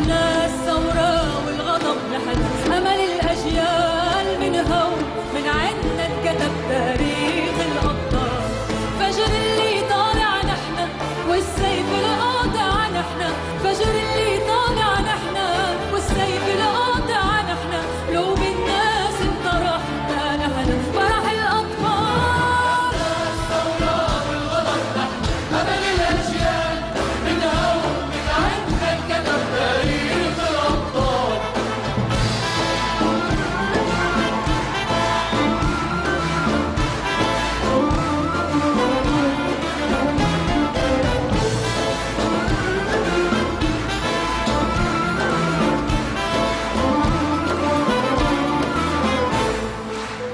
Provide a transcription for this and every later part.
احنا الثورة والغضب نحن أمل الأجيال من هون من عنا انكتب تاريخ الأبطال. فجر اللي طالع نحن والسيف القاطع نحن، فجر اللي طالع نحن والسيف القاطع نحن، قلوب الناس انطرحنا نحن فرح الأطفال. الثورة والغضب نحن أمل الأجيال من هون من عنا انكتب تاريخ الأبطال.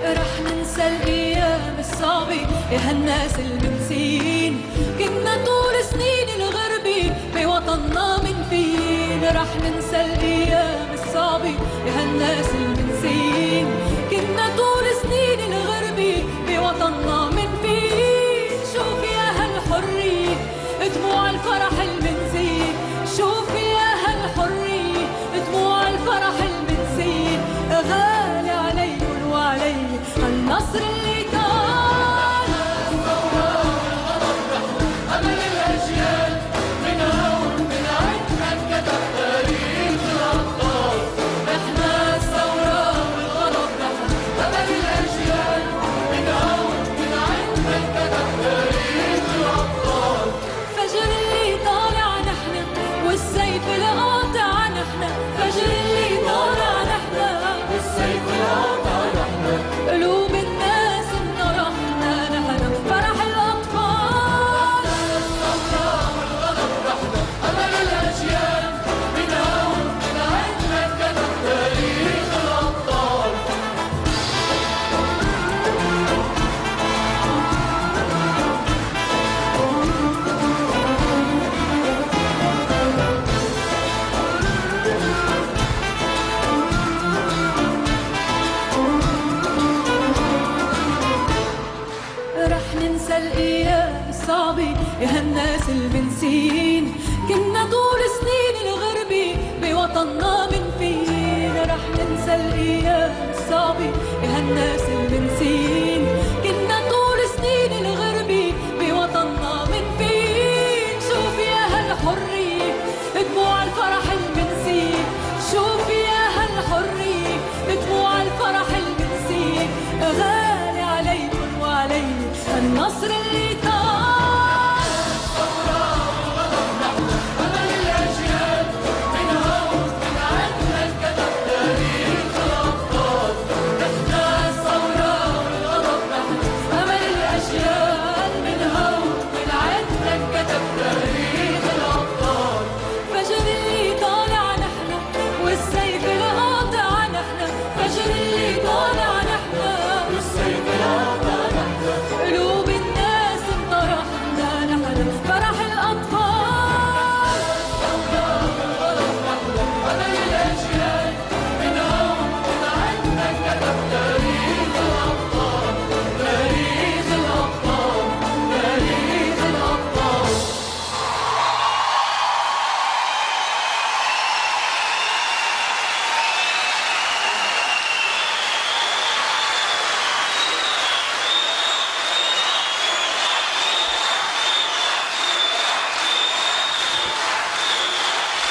رح ننسى الأيام الصعبة يا هالناس المنسين، كنا طول سنين الغربة بوطننا منفين. رح ننسى الأيام الصعبة يا هالناس المنسين، كنا طول سنين الغربة بوطننا منفين. شوف يا هالحرية دموع الفرح المنزين، شوف يا هالحرية دموع الفرح المنزين. غالي عليكن وعلي النصر اللي طال. الثورة والغضب نحن أمل الأجيال من هون من عنا انكتب تاريخ الأبطال. احنا الثورة والغضب نحن أمل الأجيال من هون من عنا انكتب تاريخ الأبطال. فجر اللي طالع نحن والسيف القاطع نحن، فجر اللي طالع نحن والسيف القاطع نحن، قلوب الناس انطرحنا نحن فرح الأطفال. الثورة والغضب نحن أمل الأجيال من هون من عنا انكتب تاريخ الأبطال. رح ننسى الأيام الصعبة يا هالناس المنسين، كنا طول سنين الغربة بوطننا منفين. رح ننسى الأيام الصعبة يا هالناس المنسين، كنا طول سنين الغربة بوطننا منفين. شوف يا هالحرية دموع الفرح المنسين، شوف يا هالحرية دموع الفرح المنسين. غالي عليكن وعلي النصر اللي